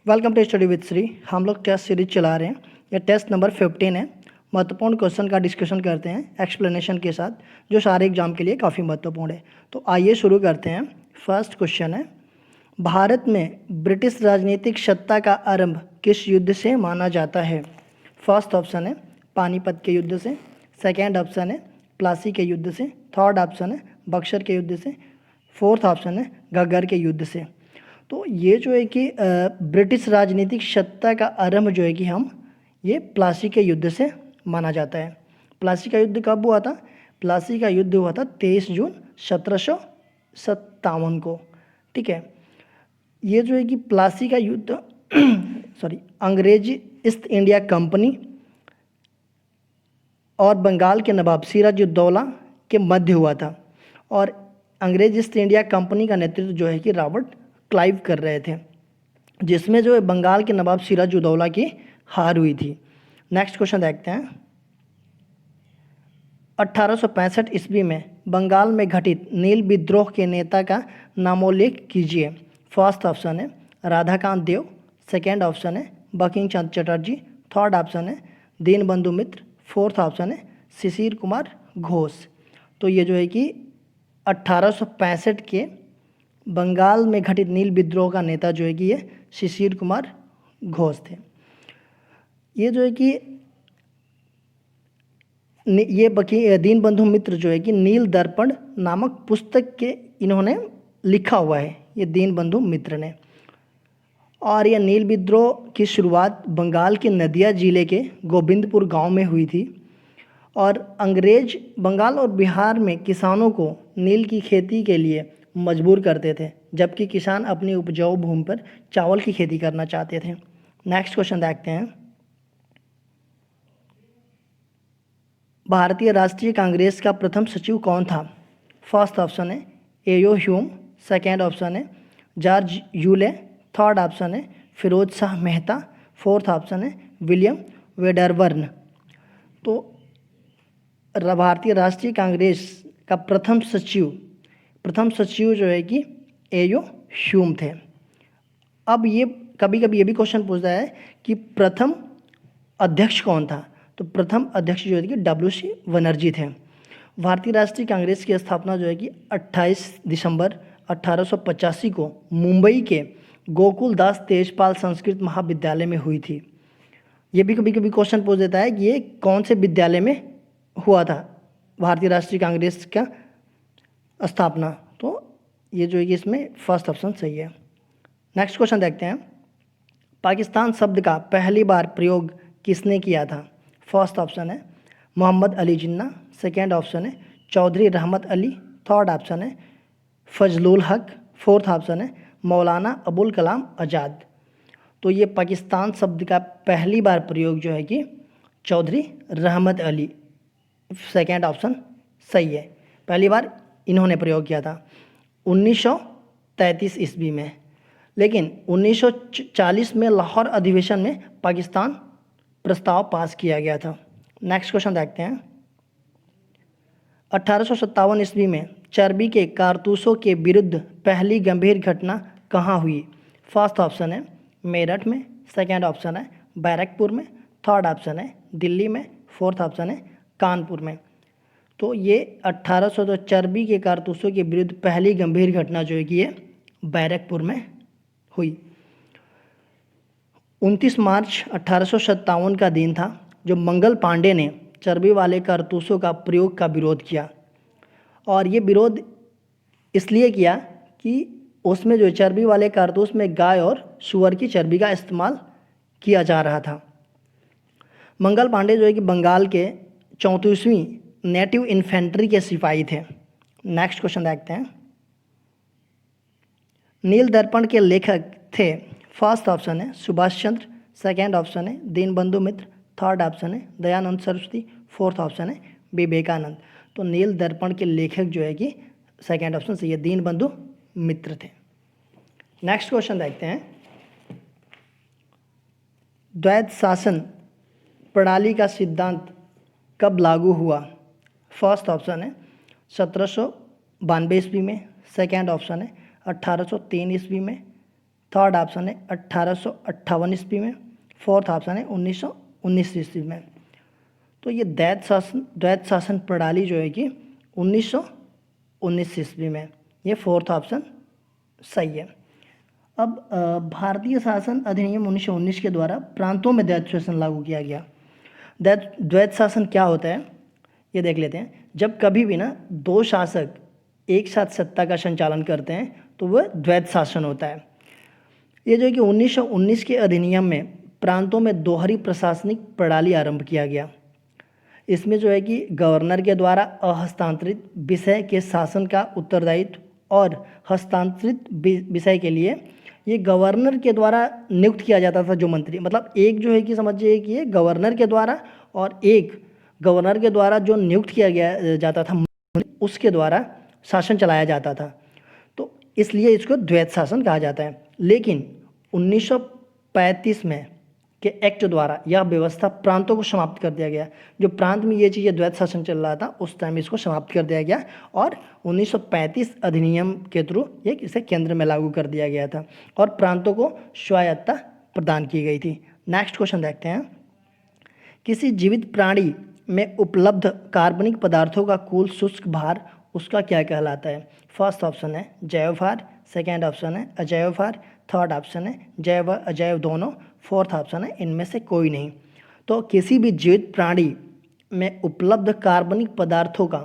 Welcome to study with Shri. हम लोग test series चला रहे हैं। यह टेस्ट नंबर 15 है। महत्वपूर्ण क्वेश्चन का डिस्कशन करते हैं एक्सप्लेनेशन के साथ, जो सारे एग्जाम के लिए काफ़ी महत्वपूर्ण है। तो आइए शुरू करते हैं। फर्स्ट क्वेश्चन है, भारत में ब्रिटिश राजनीतिक सत्ता का आरंभ किस युद्ध से माना जाता है? फर्स्ट ऑप्शन है पानीपत के युद्ध से, सेकेंड ऑप्शन है प्लासी के युद्ध से, थर्ड ऑप्शन है बक्सर के युद्ध से, फोर्थ ऑप्शन है घग्गर के युद्ध से। तो ये जो है कि ब्रिटिश राजनीतिक सत्ता का आरंभ जो है कि हम ये प्लासी के युद्ध से माना जाता है। प्लासी का युद्ध कब हुआ था? प्लासी का युद्ध हुआ था 23 जून 1757 को। ठीक है, ये जो है कि प्लासी का युद्ध अंग्रेजी ईस्ट इंडिया कंपनी और बंगाल के नवाब सिराजुद्दौला के मध्य हुआ था, और अंग्रेज ईस्ट इंडिया कंपनी का नेतृत्व जो है कि रॉबर्ट क्लाइव कर रहे थे, जिसमें जो है बंगाल के नवाब सिराजुद्दौला की हार हुई थी। नेक्स्ट क्वेश्चन देखते हैं। 1865 ईस्वी में बंगाल में घटित नील विद्रोह के नेता का नामोल्लेख कीजिए। फर्स्ट ऑप्शन है राधाकांत देव, सेकेंड ऑप्शन है बंकिम चंद्र चटर्जी, थर्ड ऑप्शन है दीनबंधु मित्र, फोर्थ ऑप्शन है शिशिर कुमार घोष। तो ये जो है कि 1865 के बंगाल में घटित नील विद्रोह का नेता जो है कि ये शिशिर कुमार घोष थे। ये जो है कि ये दीनबंधु मित्र जो है कि नील दर्पण नामक पुस्तक के इन्होंने लिखा हुआ है, ये दीनबंधु मित्र ने। और यह नील विद्रोह की शुरुआत बंगाल के नदिया जिले के गोविंदपुर गांव में हुई थी, और अंग्रेज बंगाल और बिहार में किसानों को नील की खेती के लिए मजबूर करते थे, जबकि किसान अपनी उपजाऊ भूमि पर चावल की खेती करना चाहते थे। नेक्स्ट क्वेश्चन देखते हैं। भारतीय राष्ट्रीय कांग्रेस का प्रथम सचिव कौन था? फर्स्ट ऑप्शन है एयो ह्यूम, सेकेंड ऑप्शन है जॉर्ज यूले, थर्ड ऑप्शन है फिरोज शाह मेहता, फोर्थ ऑप्शन है विलियम वेडरबर्न। तो भारतीय राष्ट्रीय कांग्रेस का प्रथम सचिव जो है कि एयो ह्यूम थे। अब ये कभी कभी ये भी क्वेश्चन पूछता है कि प्रथम अध्यक्ष कौन था? तो प्रथम अध्यक्ष जो है कि WC बनर्जी थे। भारतीय राष्ट्रीय कांग्रेस की स्थापना जो है कि 28 दिसंबर 1885 को मुंबई के गोकुलदास तेजपाल संस्कृत महाविद्यालय में हुई थी। ये भी कभी कभी क्वेश्चन पूछ देता है कि ये कौन से विद्यालय में हुआ था भारतीय राष्ट्रीय कांग्रेस का स्थापना। तो ये जो है कि इसमें फर्स्ट ऑप्शन सही है। नेक्स्ट क्वेश्चन देखते हैं। पाकिस्तान शब्द का पहली बार प्रयोग किसने किया था? फर्स्ट ऑप्शन है मोहम्मद अली जिन्ना, सेकेंड ऑप्शन है चौधरी रहमत अली, थर्ड ऑप्शन है फजलुल हक, फोर्थ ऑप्शन है मौलाना अबुल कलाम आज़ाद। तो ये पाकिस्तान शब्द का पहली बार प्रयोग जो है कि चौधरी रहमत अली, सेकेंड ऑप्शन सही है। पहली बार इन्होंने प्रयोग किया था 1933 ईस्वी में, लेकिन 1940 में लाहौर अधिवेशन में पाकिस्तान प्रस्ताव पास किया गया था। नेक्स्ट क्वेश्चन देखते हैं। 1857 ईस्वी में चर्बी के कारतूसों के विरुद्ध पहली गंभीर घटना कहाँ हुई? फर्स्ट ऑप्शन है मेरठ में, सेकेंड ऑप्शन है बैरकपुर में, थर्ड ऑप्शन है दिल्ली में, फोर्थ ऑप्शन है कानपुर में। तो ये 1800 चर्बी के कारतूसों के विरुद्ध पहली गंभीर घटना जो है कि ये बैरकपुर में हुई। 29 मार्च 1857 का दिन था जो मंगल पांडे ने चर्बी वाले कारतूसों का प्रयोग का विरोध किया, और ये विरोध इसलिए किया कि उसमें जो चर्बी वाले कारतूस में गाय और सुअर की चर्बी का इस्तेमाल किया जा रहा था। मंगल पांडे जो है कि बंगाल के 34वीं नेटिव इन्फेंट्री के सिपाही थे। नेक्स्ट क्वेश्चन देखते हैं। नील दर्पण के लेखक थे? फर्स्ट ऑप्शन है सुभाष चंद्र, सेकेंड ऑप्शन है दीनबंधु मित्र, थर्ड ऑप्शन है दयानंद सरस्वती, फोर्थ ऑप्शन है विवेकानंद। तो नील दर्पण के लेखक जो है कि सेकेंड ऑप्शन सही है, दीनबंधु मित्र थे। नेक्स्ट क्वेश्चन देखते हैं। द्वैध शासन प्रणाली का सिद्धांत कब लागू हुआ? फर्स्ट ऑप्शन है 1792 ईस्वी में, सेकेंड ऑप्शन है 1803 ईस्वी में, थर्ड ऑप्शन है 1858 ईस्वी में, फोर्थ ऑप्शन है 1919 ईस्वी में। तो ये द्वैत शासन प्रणाली जो है कि 1919 ईस्वी में, ये फोर्थ ऑप्शन सही है। अब भारतीय शासन अधिनियम 1919 के द्वारा प्रांतों में द्वैत शासन लागू किया गया। द्वैत शासन क्या होता है ये देख लेते हैं। जब कभी भी ना दो शासक एक साथ सत्ता का संचालन करते हैं तो वह द्वैत शासन होता है। ये जो है कि 1919 के अधिनियम में प्रांतों में दोहरी प्रशासनिक प्रणाली आरंभ किया गया। इसमें जो है कि गवर्नर के द्वारा अहस्तांतरित विषय के शासन का उत्तरदायित्व और हस्तांतरित विषय के लिए ये गवर्नर के द्वारा नियुक्त किया जाता था जो मंत्री, मतलब एक जो है कि समझिए कि ये गवर्नर के द्वारा और एक गवर्नर के द्वारा जो नियुक्त किया गया जाता था उसके द्वारा शासन चलाया जाता था। तो इसलिए इसको द्वैत शासन कहा जाता है। लेकिन 1935 में के एक्ट द्वारा यह व्यवस्था प्रांतों को समाप्त कर दिया गया। जो प्रांत में ये चीज़ें द्वैत शासन चल रहा था उस टाइम इसको समाप्त कर दिया गया और 1935 अधिनियम के थ्रू ये इसे केंद्र में लागू कर दिया गया था और प्रांतों को स्वायत्तता प्रदान की गई थी। नेक्स्ट क्वेश्चन देखते हैं। किसी जीवित प्राणी में उपलब्ध कार्बनिक पदार्थों का कुल शुष्क भार उसका क्या कहलाता है? फर्स्ट ऑप्शन है जैव भार, सेकेंड ऑप्शन है अजैव भार, थर्ड ऑप्शन है जैव अजैव दोनों, फोर्थ ऑप्शन है इनमें से कोई नहीं। तो किसी भी जीवित प्राणी में उपलब्ध कार्बनिक पदार्थों का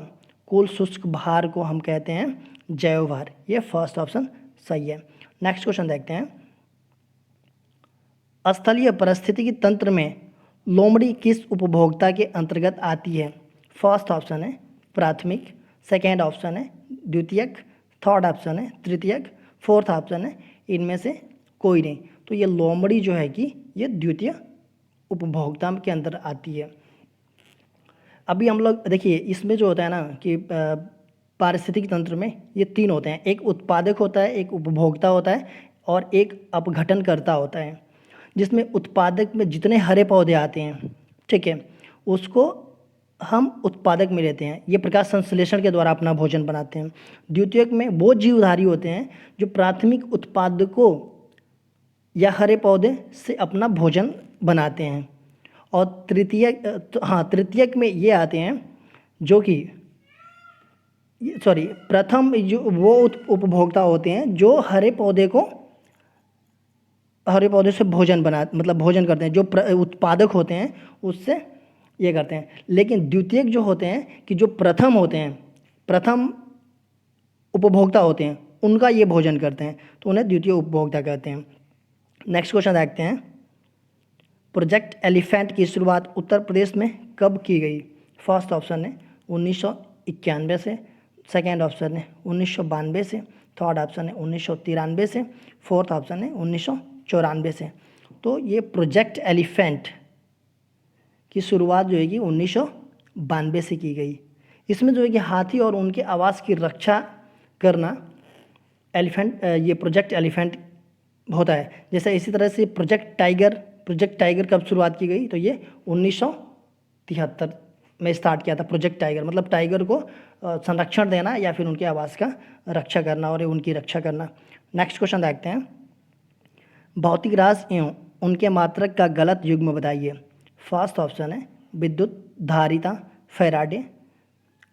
कुल शुष्क भार को हम कहते हैं जैव भार। ये फर्स्ट ऑप्शन सही है। नेक्स्ट क्वेश्चन देखते हैं। स्थलीय पारिस्थितिकी तंत्र में लोमड़ी किस उपभोक्ता के अंतर्गत आती है? फर्स्ट ऑप्शन है प्राथमिक, सेकेंड ऑप्शन है द्वितीयक, थर्ड ऑप्शन है तृतीयक, फोर्थ ऑप्शन है इनमें से कोई नहीं। तो ये लोमड़ी जो है कि ये द्वितीय उपभोक्ता के अंदर आती है। अभी हम लोग देखिए इसमें जो होता है ना कि पारिस्थितिक तंत्र में ये तीन होते हैं, एक उत्पादक होता है, एक उपभोक्ता होता है और एक अपघटनकर्ता होता है। जिसमें उत्पादक में जितने हरे पौधे आते हैं, ठीक है, उसको हम उत्पादक में लेते हैं, ये प्रकाश संश्लेषण के द्वारा अपना भोजन बनाते हैं। द्वितीयक में वो जीवधारी होते हैं जो प्राथमिक उत्पादकों या हरे पौधे से अपना भोजन बनाते हैं। और तृतीयक में ये आते हैं जो कि प्रथम जो वो उपभोक्ता होते हैं जो हरे पौधे से भोजन करते हैं, जो उत्पादक होते हैं उससे ये करते हैं। लेकिन द्वितीयक जो होते हैं कि जो प्रथम उपभोक्ता होते हैं उनका ये भोजन करते हैं, तो उन्हें द्वितीय उपभोक्ता कहते हैं। नेक्स्ट क्वेश्चन देखते हैं। प्रोजेक्ट एलिफेंट की शुरुआत उत्तर प्रदेश में कब की गई? फर्स्ट ऑप्शन है 1991 से, सेकेंड ऑप्शन है 1992 से, थर्ड ऑप्शन है 1993 से, फोर्थ ऑप्शन है 1994 से। तो ये प्रोजेक्ट एलिफेंट की शुरुआत जो है कि 1992 से की गई। इसमें जो है कि हाथी और उनके आवास की रक्षा करना ये प्रोजेक्ट एलिफेंट होता है। जैसे इसी तरह से प्रोजेक्ट टाइगर कब शुरुआत की गई? तो ये 1973 में स्टार्ट किया था। प्रोजेक्ट टाइगर मतलब टाइगर को संरक्षण देना या फिर उनके आवास का रक्षा करना और उनकी रक्षा करना। नेक्स्ट क्वेश्चन देखते हैं। भौतिक राशि एवं उनके मात्रक का गलत युग्म बताइए। फर्स्ट ऑप्शन है विद्युत धारिता फैराडे,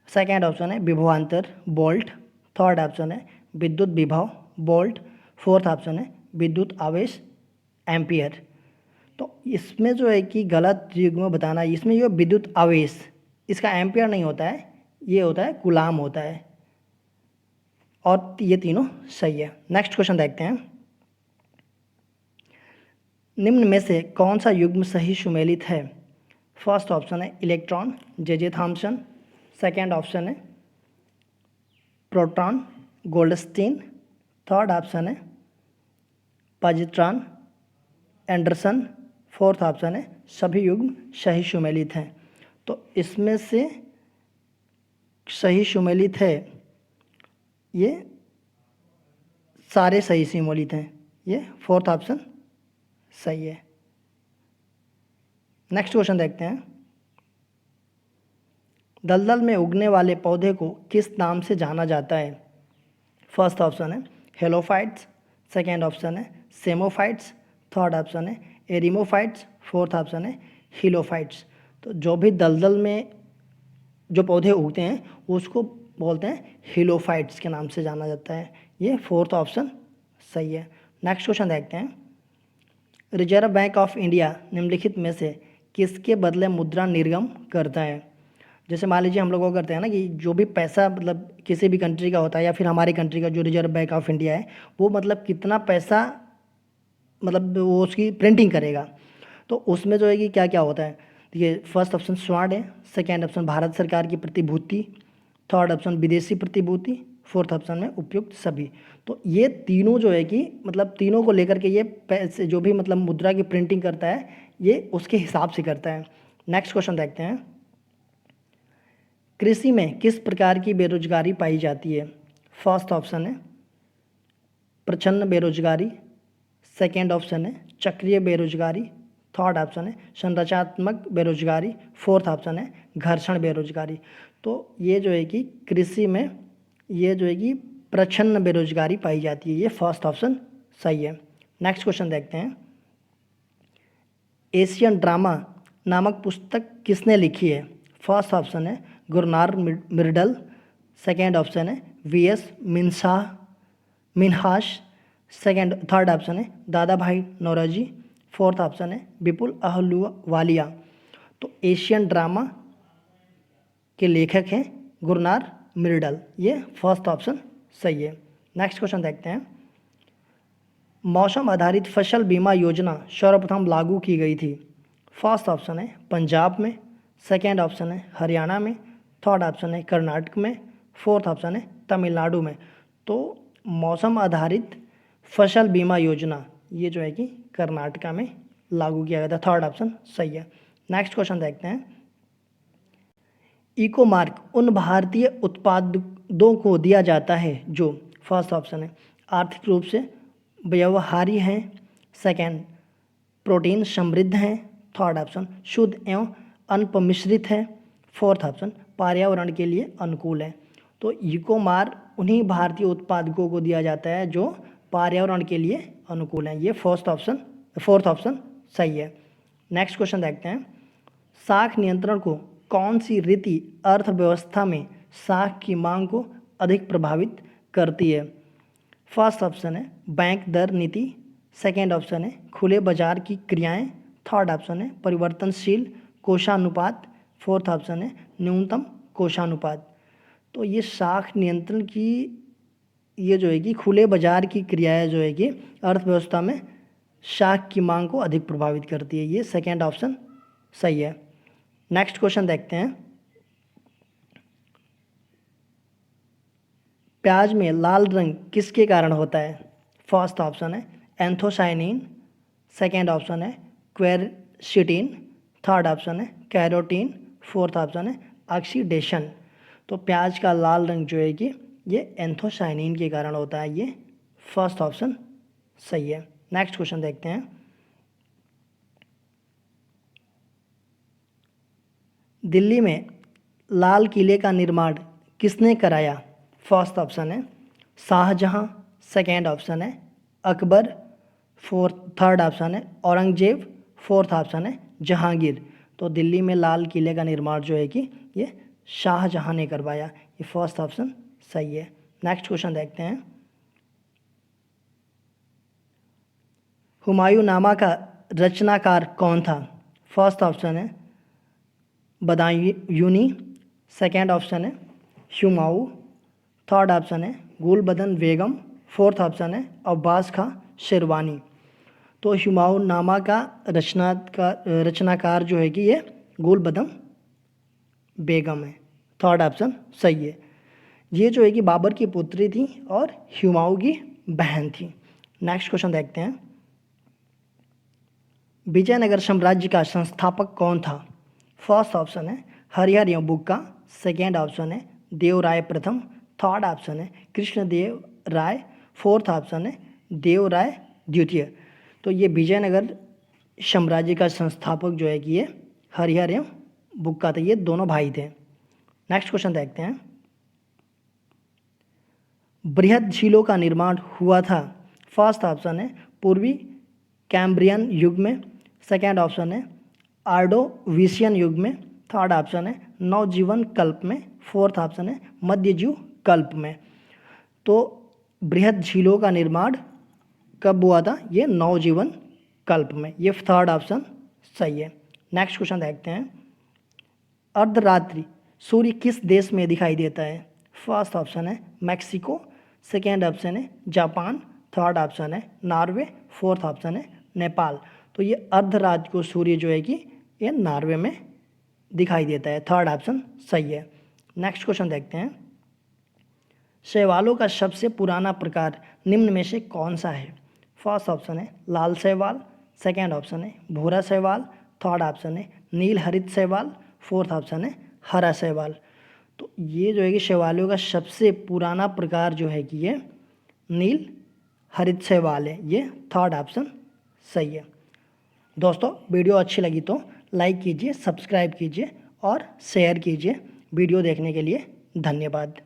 सेकेंड ऑप्शन है विभवांतर वोल्ट, थर्ड ऑप्शन है विद्युत विभव वोल्ट, फोर्थ ऑप्शन है विद्युत आवेश एम्पियर। तो इसमें जो है कि गलत युग्म बताना, इसमें जो विद्युत आवेश इसका एम्पियर नहीं होता है, ये होता है कूलाम होता है, और ये तीनों सही है। नेक्स्ट क्वेश्चन देखते हैं। निम्न में से कौन सा युग्म सही सुमेलित है? फर्स्ट ऑप्शन है electron J Thomson, second option है प्रोटॉन गोल्डस्टीन, थर्ड ऑप्शन है पॉजिट्रॉन एंडरसन, फोर्थ ऑप्शन है सभी युग्म सही सुमेलित हैं। तो इसमें से सही सुमेलित है, ये सारे सही सुमेलित हैं, ये फोर्थ ऑप्शन सही है। नेक्स्ट क्वेश्चन देखते हैं। दलदल में उगने वाले पौधे को किस नाम से जाना जाता है? फर्स्ट ऑप्शन है हेलोफाइट्स, सेकेंड ऑप्शन है सेमोफाइट्स, थर्ड ऑप्शन है एरिमोफाइट्स, फोर्थ ऑप्शन है हिलोफाइट्स। तो जो भी दलदल में जो पौधे उगते हैं उसको बोलते हैं हिलोफाइट्स के नाम से जाना जाता है। ये फोर्थ ऑप्शन सही है। नेक्स्ट क्वेश्चन देखते हैं, रिजर्व बैंक ऑफ इंडिया निम्नलिखित में से किसके बदले मुद्रा निर्गम करता है? जैसे मान लीजिए हम लोग वो करते हैं ना कि जो भी पैसा मतलब किसी भी कंट्री का होता है या फिर हमारी कंट्री का जो रिजर्व बैंक ऑफ इंडिया है वो मतलब कितना पैसा मतलब वो उसकी प्रिंटिंग करेगा। तो उसमें जो है कि क्या क्या होता है, देखिए फर्स्ट ऑप्शन स्वर्ण है, सेकेंड ऑप्शन भारत सरकार की प्रतिभूति, थर्ड ऑप्शन विदेशी प्रतिभूति, फोर्थ ऑप्शन में उपयुक्त सभी। तो ये तीनों जो है कि मतलब तीनों को लेकर के ये पैसे जो भी मतलब मुद्रा की प्रिंटिंग करता है ये उसके हिसाब से करता है। नेक्स्ट क्वेश्चन देखते हैं, कृषि में किस प्रकार की बेरोजगारी पाई जाती है? फर्स्ट ऑप्शन है प्रच्छन्न बेरोजगारी, सेकेंड ऑप्शन है चक्रीय बेरोजगारी, थर्ड ऑप्शन है संरचनात्मक बेरोजगारी, फोर्थ ऑप्शन है घर्षण बेरोजगारी। तो ये जो है कि कृषि में ये जो है कि प्रच्छन्न बेरोजगारी पाई जाती है, ये फर्स्ट ऑप्शन सही है। नेक्स्ट क्वेश्चन देखते हैं, एशियन ड्रामा नामक पुस्तक किसने लिखी है? फर्स्ट ऑप्शन है गुरनार मिर्डल, सेकेंड ऑप्शन है वीएस मिन्हास, थर्ड ऑप्शन है दादा भाई नौरोजी, फोर्थ ऑप्शन है विपुल अहलूवालिया। तो एशियन ड्रामा के लेखक हैं गुरनार मिर्डल, ये फर्स्ट ऑप्शन सही है। नेक्स्ट क्वेश्चन देखते हैं, मौसम आधारित फसल बीमा योजना सर्वप्रथम लागू की गई थी? फर्स्ट ऑप्शन है पंजाब में, सेकेंड ऑप्शन है हरियाणा में, थर्ड ऑप्शन है कर्नाटक में, फोर्थ ऑप्शन है तमिलनाडु में। तो मौसम आधारित फसल बीमा योजना ये जो है कि कर्नाटका में लागू किया गया था, थर्ड ऑप्शन सही है। नेक्स्ट क्वेश्चन देखते हैं, इको मार्क उन भारतीय उत्पादों को दिया जाता है जो, फर्स्ट ऑप्शन है आर्थिक रूप से व्यवहार्य हैं, सेकेंड प्रोटीन समृद्ध हैं, थर्ड ऑप्शन शुद्ध एवं अनपमिश्रित है, फोर्थ ऑप्शन पर्यावरण के लिए अनुकूल है। तो इको मार्क उन्हीं भारतीय उत्पादकों को दिया जाता है जो पर्यावरण के लिए अनुकूल हैं, ये फोर्थ ऑप्शन सही है। नेक्स्ट क्वेश्चन देखते हैं, साख नियंत्रण को कौन सी रीति अर्थव्यवस्था में साख की मांग को अधिक प्रभावित करती है? फर्स्ट ऑप्शन है बैंक दर नीति, सेकेंड ऑप्शन है खुले बाजार की क्रियाएं, थर्ड ऑप्शन है परिवर्तनशील कोषानुपात, फोर्थ ऑप्शन है न्यूनतम कोषानुपात। तो ये साख नियंत्रण की ये जो है कि खुले बाजार की क्रियाएं जो है कि अर्थव्यवस्था में साख की मांग को अधिक प्रभावित करती है, ये सेकेंड ऑप्शन सही है। नेक्स्ट क्वेश्चन देखते हैं, प्याज में लाल रंग किसके कारण होता है? फर्स्ट ऑप्शन है एंथोसाइनिन, सेकेंड ऑप्शन है क्वेरसिटिन, थर्ड ऑप्शन है कैरोटीन, फोर्थ ऑप्शन है ऑक्सीडेशन। तो प्याज का लाल रंग जो है कि ये एंथोसाइनिन के कारण होता है, ये फर्स्ट ऑप्शन सही है। नेक्स्ट क्वेश्चन देखते हैं, दिल्ली में लाल किले का निर्माण किसने कराया? फर्स्ट ऑप्शन है शाहजहां, सेकेंड ऑप्शन है अकबर, थर्ड ऑप्शन है औरंगजेब, फोर्थ ऑप्शन है जहांगीर। तो दिल्ली में लाल किले का निर्माण जो है कि ये शाहजहां ने करवाया, ये फर्स्ट ऑप्शन सही है। नेक्स्ट क्वेश्चन देखते हैं, हुमायूंनामा का रचनाकार कौन था? फर्स्ट ऑप्शन है बदायूनी, सेकेंड ऑप्शन है हुमायूं, थर्ड ऑप्शन है गुलबदन बेगम, फोर्थ ऑप्शन है अब्बास खां शेरवानी। तो हुमायूंनामा का रचनाकार जो है कि ये गुलबदन बेगम है, थर्ड ऑप्शन सही है। ये जो है कि बाबर की पुत्री थी और हुमायूं की बहन थी। नेक्स्ट क्वेश्चन देखते हैं, विजयनगर साम्राज्य का संस्थापक कौन था? फर्स्ट ऑप्शन है हरिहर एवं बुक्का, सेकेंड ऑप्शन है देवराय प्रथम, थर्ड ऑप्शन है कृष्णदेव राय, फोर्थ ऑप्शन है देवराय द्वितीय। तो ये विजयनगर साम्राज्य का संस्थापक जो है कि ये हरिहर एवं बुक्का थे, ये दोनों भाई थे। नेक्स्ट क्वेश्चन देखते हैं, बृहद झीलों का निर्माण हुआ था? फर्स्ट ऑप्शन है पूर्वी कैम्ब्रियन युग में, सेकेंड ऑप्शन है आर्डोविशियन युग में, थर्ड ऑप्शन है नवजीवन कल्प में, फोर्थ ऑप्शन है मध्ययुग कल्प में। तो बृहद झीलों का निर्माण कब हुआ था? ये नवजीवन कल्प में। ये थर्ड ऑप्शन सही है। नेक्स्ट क्वेश्चन देखते हैं, अर्धरात्रि सूर्य किस देश में दिखाई देता है? फर्स्ट ऑप्शन है मैक्सिको, सेकेंड ऑप्शन है जापान, थर्ड ऑप्शन है नॉर्वे, फोर्थ ऑप्शन है नेपाल। तो ये अर्धरात्रि को सूर्य जो है कि ये नॉर्वे में दिखाई देता है, थर्ड ऑप्शन सही है। नेक्स्ट क्वेश्चन देखते हैं, शैवालों का सबसे पुराना प्रकार निम्न में से कौन सा है? फर्स्ट ऑप्शन है लाल शैवाल, सेकेंड ऑप्शन है भूरा शैवाल, थर्ड ऑप्शन है नील हरित शैवाल, फोर्थ ऑप्शन है हरा शैवाल। तो ये जो है कि शैवालों का सबसे पुराना प्रकार जो है कि ये नील हरित शैवाल है, ये थर्ड ऑप्शन सही है। दोस्तों वीडियो अच्छी लगी तो लाइक कीजिए, सब्सक्राइब कीजिए और शेयर कीजिए। वीडियो देखने के लिए धन्यवाद।